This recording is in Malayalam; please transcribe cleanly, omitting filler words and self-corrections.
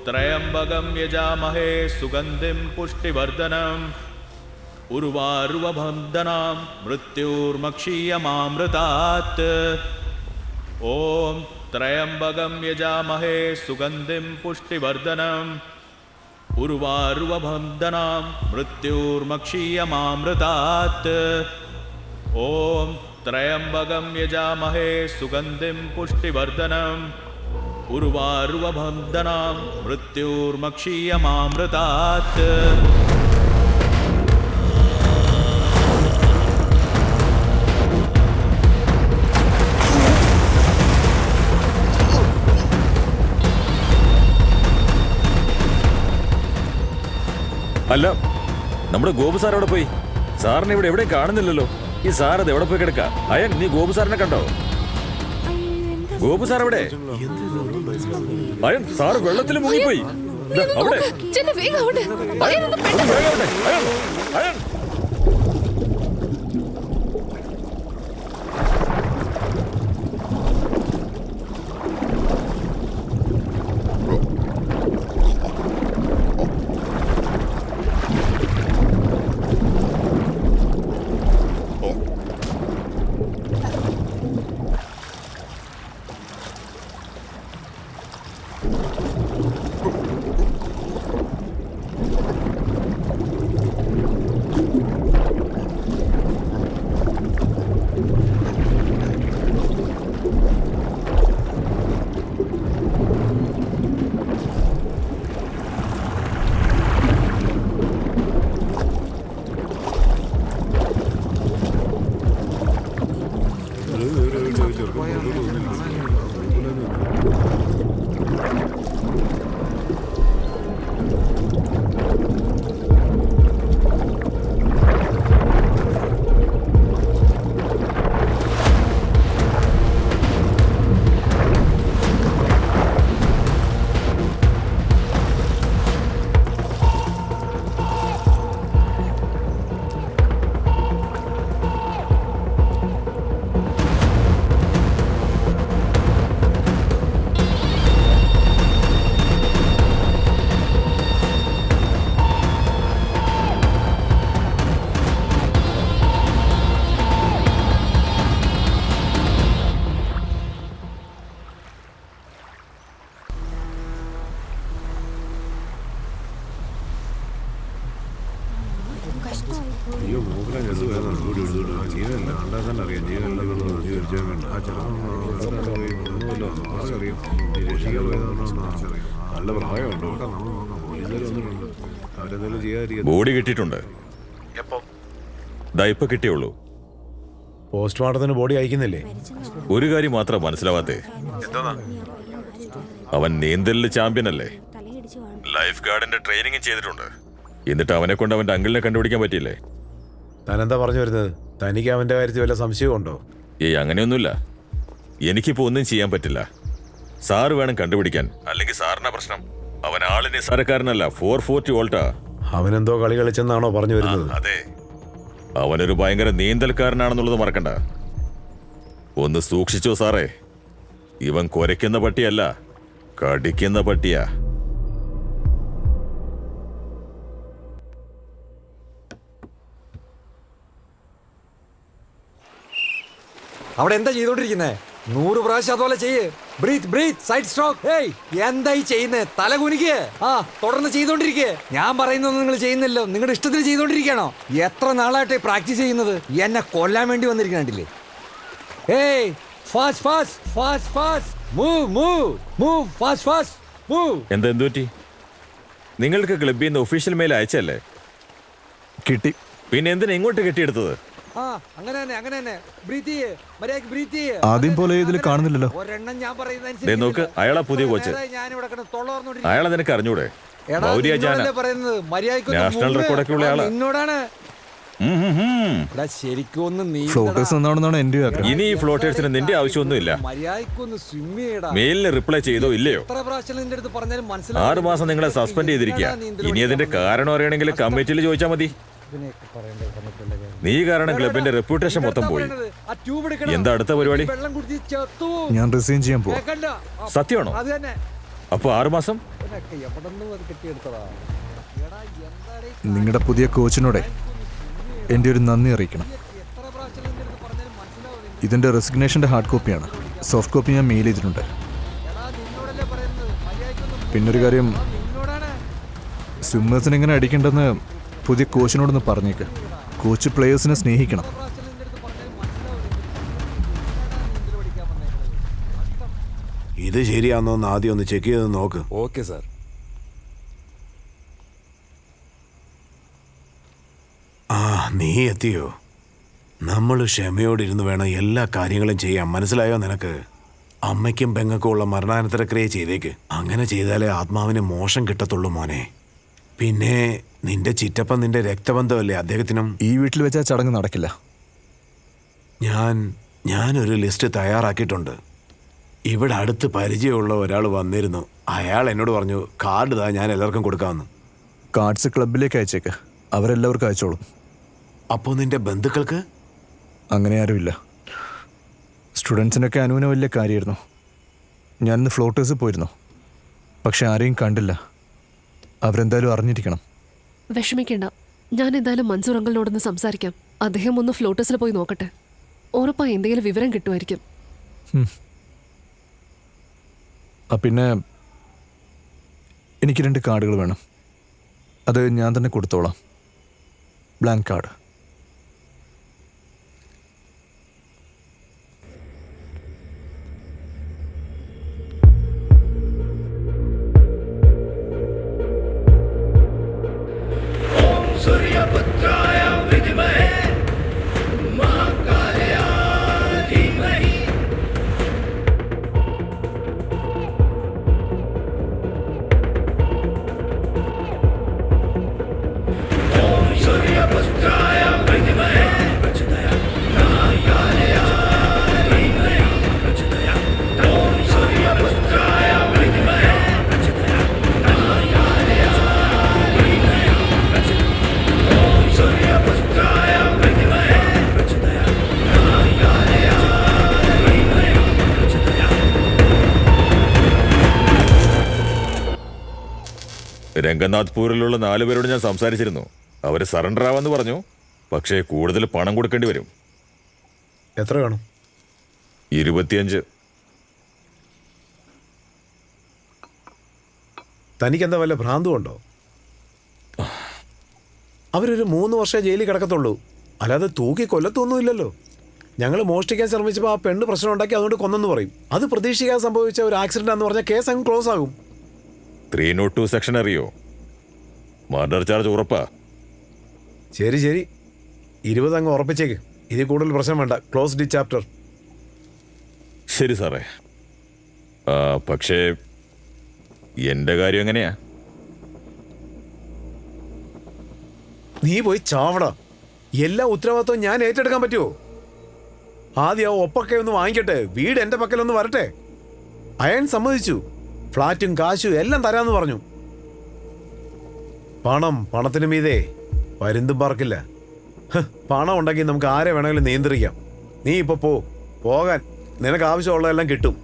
ത്രയംബകം യജാമഹേ സുഗന്ധിം പുഷ്ടിവർദ്ധനം ഉർവാരുവബന്ധനാം മൃത്യുർമക്ഷീയമാമൃതാത്. ഓം ത്രയംബകം യജാമഹേ സുഗന്ധിം പുഷ്ടിവർദ്ധനം ഉർവാരുവബന്ധനാം മൃത്യുർമക്ഷീയമാമൃതാത്. ഓം ത്രയംബകം യജാമഹേ സുഗന്ധിം പുഷ്ടിവർദ്ധനം ഉർവാരുവബന്ധനാം മൃത്യുർമക്ഷീയമാമൃതാത്. അല്ല, നമ്മുടെ ഗോപു സാർ എവിടെ പോയി? സാറിനെ ഇവിടെ എവിടെയും കാണുന്നില്ലല്ലോ. ഈ സാർ അത് എവിടെ പോയി കിടക്ക? അയൻ, നീ ഗോപു സാറിനെ കണ്ടോ? ഗോപു സാർ എവിടെ? അയൻ, സാർ വെള്ളത്തിൽ മുങ്ങിപ്പോയി. അവിടെ അയൻ. ബോഡി കിട്ടിയിട്ടുണ്ട്. ഇപ്പൊ കിട്ടിയുള്ളൂ. പോസ്റ്റ്മോർട്ടത്തിന് ബോഡി അയക്കുന്നില്ലേ? ഒരു കാര്യം മാത്രം മനസ്സിലാവാത്തേ, അവൻ നീന്തലില് ചാമ്പ്യൻ അല്ലേ? ലൈഫ് ഗാർഡിന്റെ ട്രെയിനിങ് ചെയ്തിട്ടുണ്ട്. എന്നിട്ട് അവനെ കൊണ്ട് അവന്റെ അങ്കിളിനെ കണ്ടുപിടിക്കാൻ പറ്റിയില്ലേ? താനെന്താ പറഞ്ഞു വരുന്നത്? തനിക്ക് അവന്റെ കാര്യത്തിൽ വല്ല സംശയമുണ്ടോ? അങ്ങനെയൊന്നുമില്ല. എനിക്കിപ്പോ ഒന്നും ചെയ്യാൻ പറ്റില്ല. സാറ് വേണം കണ്ടുപിടിക്കാൻ. അല്ലെങ്കിൽ സാറിനാ പ്രശ്നം. അവൻ ആള് നിസ്സാരക്കാരനല്ല. 440 വോൾട്ടാ. അവനെന്തോ കളി കളിച്ചെന്നാണോ പറഞ്ഞു വരുന്നത്? അതെ, അവനൊരു ഭയങ്കര നീന്തൽക്കാരനാണെന്നുള്ളത് മറക്കണ്ട. ഒന്ന് സൂക്ഷിച്ചോ സാറേ. ഇവൻ കുരയ്ക്കുന്ന പട്ടിയല്ല, കടിക്കുന്ന പട്ടിയാ. അവിടെ എന്താ ചെയ്തോണ്ടിരിക്കുന്നേ? 100 പ്രാവശ്യം അതുപോലെ ചെയ്യേ. Breath breath side stroke. Hey, എന്തായി ചെയ്യുന്നേ? തല കുനിക്ക്. തുടർന്ന് ചെയ്തോണ്ടിരിക്കേ. ഞാൻ പറയുന്നൊന്നും നിങ്ങൾ ചെയ്യുന്നില്ലോ. നിങ്ങളുടെ ഇഷ്ടത്തിന് ചെയ്തോണ്ടിരിക്കണോ? എത്ര നാളായിട്ട് പ്രാക്ടീസ് ചെയ്യുന്നത്? എന്നെ കൊല്ലാൻ വേണ്ടി വന്നിരിക്കണ്ടില്ലേ? Hey, fast fast fast fast move move move fast fast move. എന്തു പറ്റി? നിങ്ങൾക്ക് ക്ലബിൽ നിന്ന് ഒഫീഷ്യൽ മെയിൽ അയച്ചല്ലേ? കിട്ടി. പിന്നെ എന്തിനാ ഇങ്ങോട്ട് കെട്ടിയെടുത്തത്? ആദ്യം പോലെ ഇതിൽ കാണുന്നില്ലല്ലോ. നോക്ക്, അയാളാ പുതിയ കോച്ച്. അയാളെ നിനക്ക് അറിഞ്ഞൂടെ? നാഷണൽ റെക്കോർഡൊക്കെ ഉള്ള ആളാ. ഇനി ഈ ഫ്ലോട്ടേഴ്സിന് നിന്റെ ആവശ്യമൊന്നുമില്ല. മെയിലിന് റിപ്ലൈ ചെയ്തോ ഇല്ലയോ? 6 മാസം നിങ്ങളെ സസ്പെൻഡ് ചെയ്തിരിക്കുക. ഇനി അതിന്റെ കാരണം അറിയണമെങ്കിൽ കമ്മിറ്റിയിൽ ചോദിച്ചാൽ മതി. നീ കാരണം ക്ലബിന്റെ റെപ്യൂട്ടേഷൻ മൊത്തം പോയി. എന്താ അടുത്ത പരിപാടി? ഞാൻ റിസൈൻ ചെയ്യാൻ പോകും. സത്യമാണോ? അപ്പൊ 6 മാസം ഇവനൊക്കെ എവിടെന്നും അത് കെട്ടിയെടുത്തതാ. എടാ, എന്താടേ നിങ്ങളുടെ പുതിയ കോച്ചിനോടെ എൻ്റെ ഒരു നന്ദി അറിയിക്കണം. എത്ര പ്രാവശ്യം നിന്റെ അടുത്ത് പറഞ്ഞാലും മനസ്സിലാവും. ഇതിൻ്റെ റെസിഗ്നേഷൻ്റെ ഹാർഡ് കോപ്പിയാണ്. സോഫ്റ്റ് കോപ്പി ഞാൻ മെയിൽ ചെയ്തിട്ടുണ്ട്. എടാ, നിന്നോടല്ലേ പറയുന്നത്, മര്യാദയ്ക്കൊന്ന് പിന്നൊരു കാര്യം, നിന്നോടാണ്. സ്വിമ്മേഴ്സിനെ എങ്ങനെ അടിക്കേണ്ടെന്ന് പുതിയ കോച്ചിനോടൊന്ന് പറഞ്ഞേക്ക്. കോച്ച് പ്ലേയേഴ്സിനെ സ്നേഹിക്കണം. പ്രാവശ്യം നിന്റെ അടുത്ത് പറഞ്ഞാലും മനസ്സിലാവും. നീന്തൽ പഠിക്കാൻ വന്നേക്കുന്നത്. ഇത് ശരിയാണെന്ന് ആദ്യം ഒന്ന് ചെക്ക് ചെയ്ത് നോക്ക്. Okay sir. ആ, നീ എത്തിയോ? നമ്മൾ ക്ഷമയോടിരുന്ന് വേണം എല്ലാ കാര്യങ്ങളും ചെയ്യാൻ. മനസ്സിലായോ നിനക്ക്? അമ്മയ്ക്കും പെങ്ങൾക്കും ഉള്ള മരണാനന്തര ക്രിയ ചെയ്തേക്ക്. അങ്ങനെ ചെയ്താലേ ആത്മാവിന് മോശം കിട്ടത്തുള്ളൂ മോനെ. പിന്നെ നിന്റെ ചിറ്റപ്പൻ നിന്റെ രക്തബന്ധമല്ലേ അദ്ദേഹത്തിനും. ഈ വീട്ടിൽ വെച്ചാൽ ചടങ്ങ് നടക്കില്ല. ഞാനൊരു ലിസ്റ്റ് തയ്യാറാക്കിയിട്ടുണ്ട്. ഇവിടെ അടുത്ത് പരിചയമുള്ള ഒരാൾ വന്നിരുന്നു. അയാൾ എന്നോട് പറഞ്ഞു കാർഡ് താ, ഞാൻ എല്ലാവർക്കും കൊടുക്കാമെന്ന്. കാർഡ്സ് ക്ലബിലേക്ക് അയച്ചേക്ക്. അവരെല്ലാവർക്കും അയച്ചോളും. അപ്പോൾ നിന്റെ ബന്ധുക്കൾക്ക്? അങ്ങനെ ആരുമില്ല. സ്റ്റുഡൻസിനൊക്കെ അനുവിന് വലിയ കാര്യമായിരുന്നു. ഞാനിന്ന് ഫ്ലോട്ടേഴ്സ് പോയിരുന്നു, പക്ഷെ ആരെയും കണ്ടില്ല. അവരെന്തായാലും അറിഞ്ഞിരിക്കണം. വിഷമിക്കേണ്ട, ഞാൻ എന്തായാലും മൻസൂർ അങ്കിളിനോടൊന്ന് സംസാരിക്കാം. അദ്ദേഹം ഒന്ന് ഫ്ലോട്ടേഴ്സിൽ പോയി നോക്കട്ടെ. ഉറപ്പായി എന്തെങ്കിലും വിവരം കിട്ടുമായിരിക്കും. പിന്നെ എനിക്ക് 2 കാർഡുകൾ വേണം. അത് ഞാൻ തന്നെ കൊടുത്തോളാം. Blank card. രംഗനാഥ്പൂരിലുള്ള 4 പേരോട് ഞാൻ സംസാരിച്ചിരുന്നു. അവർ സറണ്ടർ ആവാന്ന് പറഞ്ഞു. പക്ഷേ കൂടുതൽ പണം കൊടുക്കേണ്ടി വരും. എത്ര വേണം? 25. തനിക്കെന്താ വല്ല ഭ്രാന്തും ഉണ്ടോ? അവരൊരു 3 വർഷം ജയിലിൽ കിടക്കത്തുള്ളൂ, അല്ലാതെ തൂക്കി കൊല്ലത്തൊന്നുമില്ലല്ലോ. ഞങ്ങൾ മോഷ്ടിക്കാൻ ശ്രമിച്ചപ്പോൾ ആ പെണ്ണ് പ്രശ്നം ഉണ്ടാക്കി, അതുകൊണ്ട് കൊന്നെന്ന് പറയും. അത് പ്രതീക്ഷിക്കാതെ സംഭവിച്ച ഒരു ആക്സിഡന്റ് ആണെന്ന് പറഞ്ഞാൽ കേസ് അങ്ങ് ക്ലോസ് ആകും. 302 സെക്ഷൻ അറിയോ? മർഡർ ചാർജ് ഉറപ്പാ. ശരി 20 അങ്ങ് ഉറപ്പിച്ചേക്ക്. ഇതിൽ കൂടുതൽ പ്രശ്നം വേണ്ട. Close D chapter. ശരി സാറേ. പക്ഷേ എൻ്റെ കാര്യം എങ്ങനെയാ? നീ പോയി ചാവടാ. എല്ലാ ഉത്തരവാദിത്വവും ഞാൻ ഏറ്റെടുക്കാൻ പറ്റുമോ? ആദ്യം ആ ഒപ്പൊക്കെ ഒന്ന് വാങ്ങിക്കട്ടെ. വീട് എൻ്റെ പക്കലൊന്ന് വരട്ടെ. അയൺ സമ്മതിച്ചു. ഫ്ലാറ്റും കാശും എല്ലാം തരാമെന്ന് പറഞ്ഞു. പണത്തിന് മീതേ പരുന്തും പറക്കില്ല. പണം ഉണ്ടെങ്കിൽ നമുക്ക് ആരെ വേണമെങ്കിലും നിയന്ത്രിക്കാം. നീ ഇപ്പോൾ പോകാൻ നിനക്ക് ആവശ്യമുള്ളതെല്ലാം കിട്ടും.